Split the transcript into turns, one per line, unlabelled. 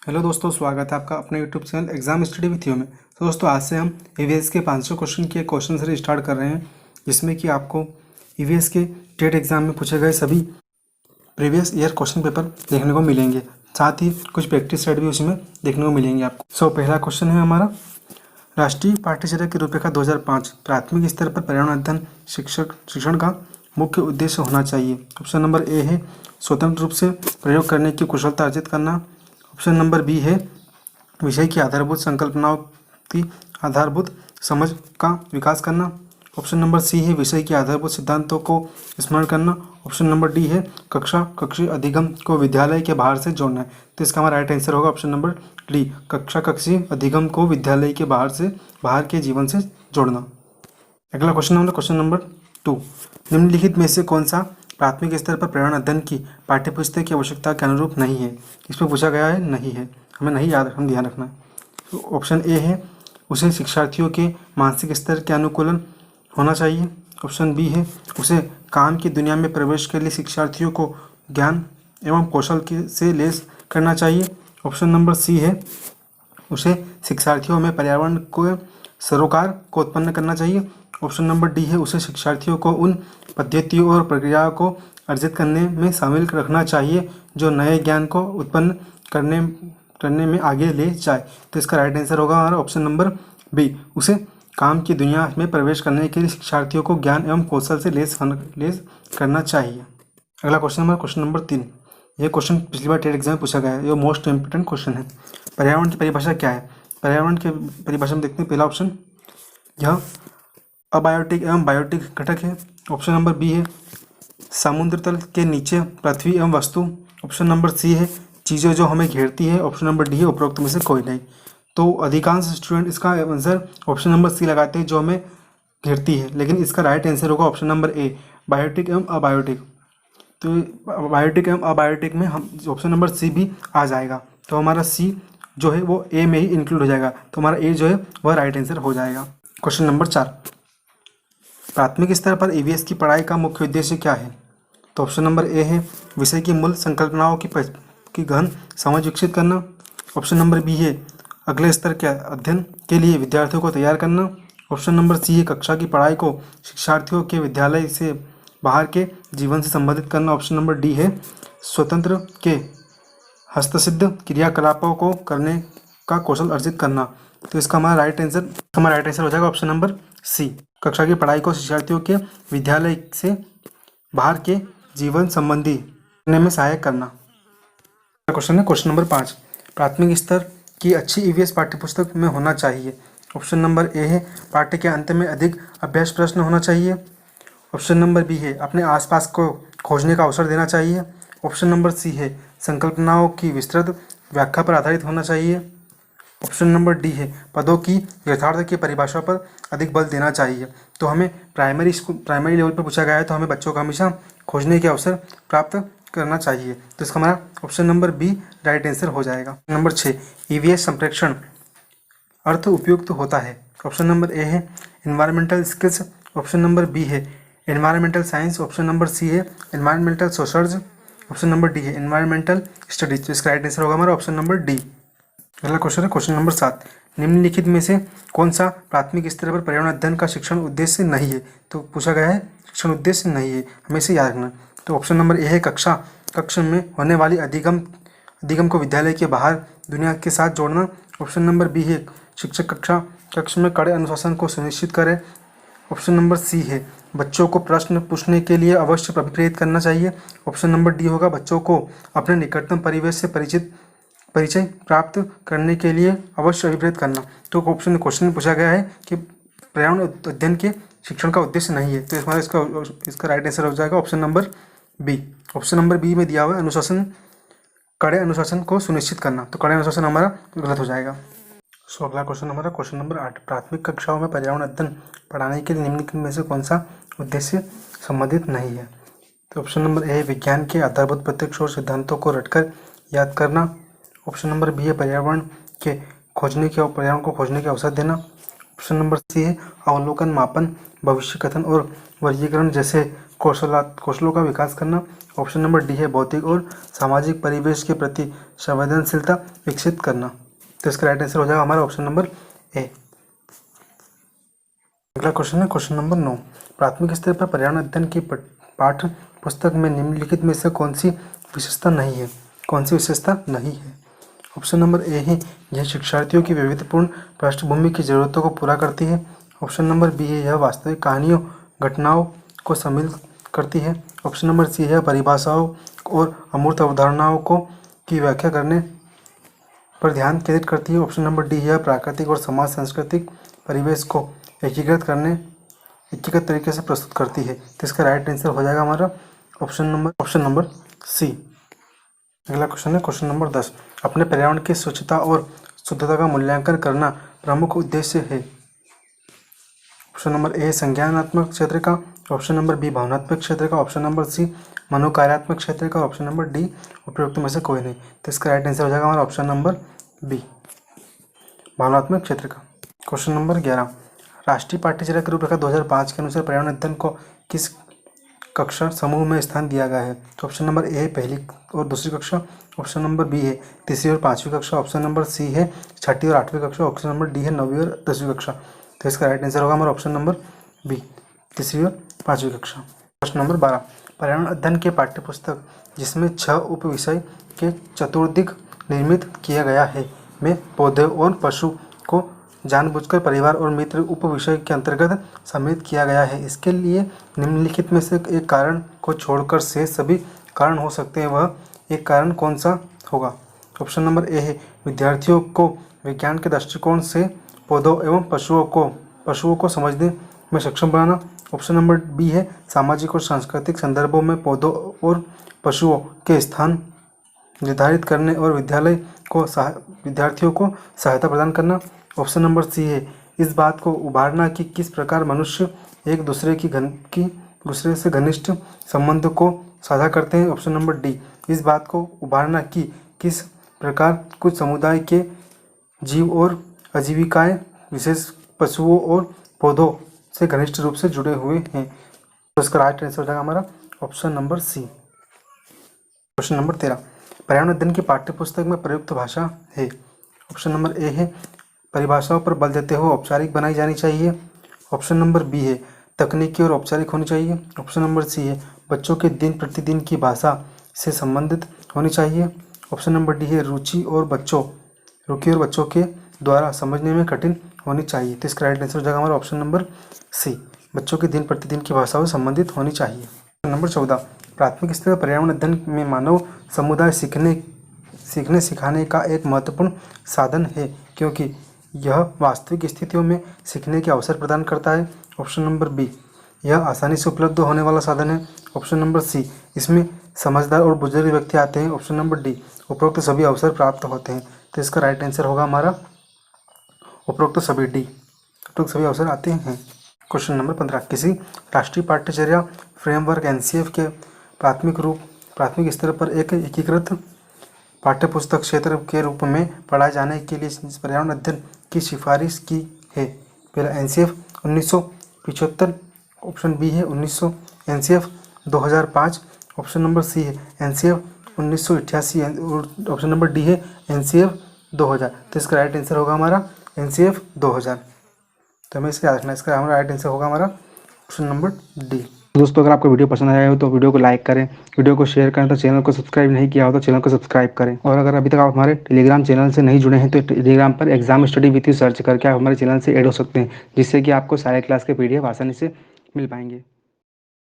Hello दोस्तों, स्वागत है आपका अपने YouTube channel exam study with you में। तो दोस्तों, आज से हम ईवीएस के 500 क्वेश्चन के क्वेश्चन सीरीज स्टार्ट कर रहे हैं, जिसमें कि आपको ईवीएस के टेट एग्जाम में पूछे गए सभी प्रीवियस ईयर क्वेश्चन पेपर देखने को मिलेंगे। साथ ही कुछ प्रैक्टिस सेट भी उसमें देखने को मिलेंगे आपको। पहला क्वेश्चन है हमारा, राष्ट्रीय पाठ्यचर्या की रूपरेखा 2005 प्राथमिक स्तर पर पर्यावरण अध्ययन शिक्षण का मुख्य उद्देश्य होना चाहिए। ऑप्शन नंबर ए है स्वतंत्र रूप से प्रयोग करने की कुशलता अर्जित करना। ऑप्शन नंबर बी है विषय की आधारभूत संकल्पनाओं की आधारभूत समझ का विकास करना। ऑप्शन नंबर सी है विषय के आधारभूत सिद्धांतों को स्मरण करना। ऑप्शन नंबर डी है कक्षीय अधिगम को विद्यालय के बाहर से जोड़ना है। तो इसका हमारा राइट आंसर होगा ऑप्शन नंबर डी, कक्षीय अधिगम को विद्यालय के बाहर के जीवन से जोड़ना। अगला क्वेश्चन नंबर 2, निम्नलिखित में से कौन सा प्राथमिक स्तर पर पर्यावरण अध्ययन की पाठ्यपुस्तक की आवश्यकता के अनुरूप नहीं है। इसमें पूछा गया है नहीं है, हमें नहीं ध्यान रखना है। तो ऑप्शन ए है उसे शिक्षार्थियों के मानसिक स्तर के अनुकूलन होना चाहिए। ऑप्शन बी है उसे काम की दुनिया में प्रवेश के लिए शिक्षार्थियों को ज्ञान एवं कौशल से लैस करना चाहिए। ऑप्शन नंबर सी है उसे शिक्षार्थियों में पर्यावरण को सरोकार को उत्पन्न करना चाहिए। ऑप्शन नंबर डी है उसे शिक्षार्थियों को उन पद्धतियों और प्रक्रियाओं को अर्जित करने में शामिल रखना चाहिए जो नए ज्ञान को उत्पन्न करने में आगे ले जाए। तो इसका राइट आंसर होगा हमारा ऑप्शन नंबर बी, उसे काम की दुनिया में प्रवेश करने के लिए शिक्षार्थियों को ज्ञान एवं कौशल से लैस करना चाहिए। अगला क्वेश्चन नंबर 3, यह क्वेश्चन पिछली बार टेट एग्जाम में पूछा गया है, ये मोस्ट इंपोर्टेंट क्वेश्चन है। पर्यावरण की परिभाषा क्या है। पर्यावरण की परिभाषा में देखते हैं, पहला ऑप्शन यह अबायोटिक एवं बायोटिक घटक है। ऑप्शन नंबर बी है समुद्र तल के नीचे पृथ्वी एवं वस्तु। ऑप्शन नंबर सी है चीज़ें जो हमें घेरती है। ऑप्शन नंबर डी है उपरोक्त में से कोई नहीं। तो अधिकांश स्टूडेंट इसका आंसर ऑप्शन नंबर सी लगाते हैं, जो हमें घेरती है, लेकिन इसका राइट आंसर होगा ऑप्शन नंबर ए, बायोटिक एवं अबायोटिक। तो बायोटिक एवं अबायोटिक में हम ऑप्शन नंबर सी भी आ जाएगा, तो हमारा सी जो है वो ए में ही इंक्लूड हो जाएगा, तो हमारा ए जो है वह राइट आंसर हो जाएगा। क्वेश्चन नंबर 4, प्राथमिक स्तर पर ईवीएस की पढ़ाई का मुख्य उद्देश्य क्या है। तो ऑप्शन नंबर ए है विषय की मूल संकल्पनाओं की गहन समझ विकसित करना। ऑप्शन नंबर बी है अगले स्तर के अध्ययन के लिए विद्यार्थियों को तैयार करना। ऑप्शन नंबर सी है कक्षा की पढ़ाई को शिक्षार्थियों के विद्यालय से बाहर के जीवन से संबंधित करना। ऑप्शन नंबर डी है स्वतंत्र के हस्तसिद्ध क्रियाकलापों को करने का कौशल अर्जित करना। तो इसका हमारा राइट आंसर हो जाएगा ऑप्शन नंबर सी, कक्षा की पढ़ाई को शिक्षार्थियों के विद्यालय से बाहर के जीवन संबंधी करने में सहायक करना। क्वेश्चन नंबर 5, प्राथमिक स्तर की अच्छी ईवीएस पाठ्यपुस्तक में होना चाहिए। ऑप्शन नंबर ए है पाठ्य के अंत में अधिक अभ्यास प्रश्न होना चाहिए। ऑप्शन नंबर बी है अपने आसपास को खोजने का अवसर देना चाहिए। ऑप्शन नंबर सी है संकल्पनाओं की विस्तृत व्याख्या पर आधारित होना चाहिए। ऑप्शन नंबर डी है पदों की यथार्थ की परिभाषा पर अधिक बल देना चाहिए। तो हमें प्राइमरी लेवल पर पूछा गया है, तो हमें बच्चों को हमेशा खोजने के अवसर प्राप्त करना चाहिए। तो इसका हमारा option number B right answer हो जाएगा। नंबर 6, ईवीएस संप्रेक्षण अर्थ उपयुक्त होता है। ऑप्शन नंबर ए है environmental skills. Option number B है environmental science. Option number C है environmental socials. Option number D है एनवायरमेंटल स्टडीज। तो इसका राइट आंसर होगा हमारा ऑप्शन नंबर डी। अगला क्वेश्चन है क्वेश्चन नंबर 7, निम्नलिखित में से कौन सा प्राथमिक स्तर पर पर्यावरण अध्ययन का शिक्षण उद्देश्य नहीं है। तो पूछा गया है शिक्षण उद्देश्य नहीं है, हमें इसे याद रखना। तो ऑप्शन नंबर ए है कक्षा में होने वाली अधिगम को विद्यालय के बाहर दुनिया के साथ जोड़ना। ऑप्शन नंबर बी है शिक्षक कक्षा में कड़े अनुशासन को सुनिश्चित करे। ऑप्शन नंबर सी है बच्चों को प्रश्न पूछने के लिए अवश्य प्रेरित करना चाहिए। ऑप्शन नंबर डी होगा बच्चों को अपने निकटतम परिवेश से परिचय प्राप्त करने के लिए अवश्य अभिप्रेत करना। तो क्वेश्चन में पूछा गया है कि पर्यावरण अध्ययन के शिक्षण का उद्देश्य नहीं है, तो हमारा इसका राइट आंसर हो जाएगा option number B. Option number B में दिया हुआ है कड़े अनुशासन को सुनिश्चित करना, तो कड़े अनुशासन हमारा गलत हो जाएगा। अगला क्वेश्चन हमारा क्वेश्चन नंबर 8, प्राथमिक कक्षाओं में पर्यावरण अध्ययन पढ़ाने के लिए निम्नलिखित में से कौन सा उद्देश्य संबंधित नहीं है। तो ऑप्शन नंबर ए विज्ञान के आधारभूत प्रत्यक्ष और सिद्धांतों को रटकर याद करना। ऑप्शन नंबर बी है पर्यावरण को खोजने के अवसर देना। ऑप्शन नंबर सी है अवलोकन, मापन, भविष्य कथन और वर्गीकरण जैसे कौशलों का विकास करना। ऑप्शन नंबर डी है भौतिक और सामाजिक परिवेश के प्रति संवेदनशीलता विकसित करना। तो इसका राइट आंसर हो जाएगा हमारा ऑप्शन नंबर ए। अगला क्वेश्चन है क्वेश्चन नंबर 9। प्राथमिक स्तर पर पर्यावरण अध्ययन की पाठ्य पुस्तक में निम्नलिखित में से कौन सी विशेषता नहीं है? कौन सी विशेषता नहीं है? ऑप्शन नंबर ए है यह शिक्षार्थियों की वैविध्यपूर्ण पृष्ठभूमि की जरूरतों को पूरा करती है। ऑप्शन नंबर बी है यह वास्तविक कहानियों घटनाओं को सम्मिलित करती है। ऑप्शन नंबर सी है परिभाषाओं और अमूर्त अवधारणाओं को की व्याख्या करने पर ध्यान केंद्रित करती है। ऑप्शन नंबर डी है प्राकृतिक और समाज सांस्कृतिक परिवेश को एकीकृत तरीके से प्रस्तुत करती है। तो इसका राइट आंसर हो जाएगा हमारा ऑप्शन नंबर सी। अगला क्वेश्चन है क्वेश्चन नंबर 10। अपने पर्यावरण की स्वच्छता और शुद्धता का मूल्यांकन करना प्रमुख उद्देश्य है। ऑप्शन नंबर ए संज्ञानात्मक क्षेत्र का। ऑप्शन नंबर बी भावनात्मक क्षेत्र का। ऑप्शन नंबर सी मनोकार्यात्मक क्षेत्र का। ऑप्शन नंबर डी उपयुक्त में से कोई नहीं। तो इसका राइट आंसर हो जाएगा हमारा ऑप्शन नंबर बी भावनात्मक क्षेत्र का। Question number 11। राष्ट्रीय पाठ्यचर्या की रूपरेखा 2005 के अनुसार पर्यावरण अध्ययन को किस कक्षा समूह में स्थान दिया गया है? तो ऑप्शन नंबर ए पहली और दूसरी कक्षा। ऑप्शन नंबर बी है तीसरी और पाँचवीं कक्षा। ऑप्शन नंबर सी है छठी और आठवीं कक्षा। ऑप्शन नंबर डी है 9वीं और 10वीं कक्षा। तो इसका राइट आंसर होगा हमारा ऑप्शन नंबर बी तीसरी और पाँचवीं कक्षा। प्रश्न नंबर 12। पर्यावरण अध्ययन के पाठ्यपुस्तक जिसमें 6 उप विषय के चतुर्दिक निर्मित किया गया है में पौधे और पशु को जानबूझकर परिवार और मित्र उप विषय के अंतर्गत सम्मिलित किया गया है। इसके लिए निम्नलिखित में से एक कारण को छोड़कर से सभी कारण हो सकते हैं, वह एक कारण कौन सा होगा? ऑप्शन नंबर ए है विद्यार्थियों को विज्ञान के दृष्टिकोण से पौधों एवं पशुओं को समझने में सक्षम बनाना। ऑप्शन नंबर बी है सामाजिक और सांस्कृतिक संदर्भों में पौधों और पशुओं के स्थान निर्धारित करने और विद्यार्थियों को सहायता प्रदान करना। ऑप्शन नंबर सी है इस बात को उभारना कि किस प्रकार मनुष्य एक दूसरे से घनिष्ठ संबंध को साझा करते हैं। ऑप्शन नंबर डी इस बात को उभारना कि किस प्रकार कुछ समुदाय के जीव और आजीविकाएं विशेष पशुओं और पौधों से घनिष्ठ रूप से जुड़े हुए हैं। तो इसका राइट आंसर हो जाएगा हमारा option number C. Question number 13। पर्यावरण अध्ययन की पाठ्यपुस्तक में प्रयुक्त भाषा है। ऑप्शन नंबर ए है परिभाषाओं पर बल देते हुए औपचारिक बनाई जानी चाहिए। ऑप्शन नंबर बी है तकनीकी और औपचारिक होनी चाहिए। ऑप्शन नंबर सी है बच्चों के दिन प्रतिदिन की भाषा से संबंधित होनी चाहिए। ऑप्शन नंबर डी है रुचि और बच्चों के द्वारा समझने में कठिन होनी चाहिए। तो इसका राइट आंसर हो जाएगा हमारा ऑप्शन नंबर सी बच्चों के दिन प्रतिदिन की भाषाओं से संबंधित होनी चाहिए। नंबर 14। प्राथमिक स्तर पर पर्यावरण अध्ययन में मानव समुदाय सीखने सिखाने का एक महत्वपूर्ण साधन है क्योंकि यह वास्तविक स्थितियों में सीखने के अवसर प्रदान करता है। ऑप्शन नंबर बी यह आसानी से उपलब्ध होने वाला साधन है। ऑप्शन नंबर सी इसमें समझदार और बुजुर्ग व्यक्ति आते हैं। ऑप्शन नंबर डी उपरोक्त सभी अवसर प्राप्त होते हैं। तो इसका राइट आंसर होगा हमारा उपरोक्त सभी अवसर आते हैं। Question number 15। किसी राष्ट्रीय पाठ्यचर्या फ्रेमवर्क एनसीएफ के प्राथमिक स्तर पर एक एकीकृत पाठ्यपुस्तक क्षेत्र के रूप में पढ़ाए जाने के लिए पर्यावरण अध्ययन की सिफारिश की है। पहला एनसीएफ 1975। ऑप्शन बी है 1900 एनसीएफ 2005। ऑप्शन नंबर सी है एनसीएफ 1988 और ऑप्शन नंबर डी है एनसीएफ 2000। तो इसका राइट आंसर होगा हमारा एनसीएफ 2000। तो हमें इसका याद रखना, इसका हमारा राइट आंसर होगा हमारा ऑप्शन नंबर डी। दोस्तों अगर आपको वीडियो पसंद आया हो तो वीडियो को लाइक करें, वीडियो को शेयर करें, तो चैनल को सब्सक्राइब नहीं किया हो तो चैनल को सब्सक्राइब करें। और अगर अभी तक आप हमारे टेलीग्राम चैनल से नहीं जुड़े हैं तो टेलीग्राम पर exam study with you search करके आप हमारे चैनल से ऐड हो सकते हैं, जिससे कि आपको सारे क्लास के PDF आसानी से मिल पाएंगे।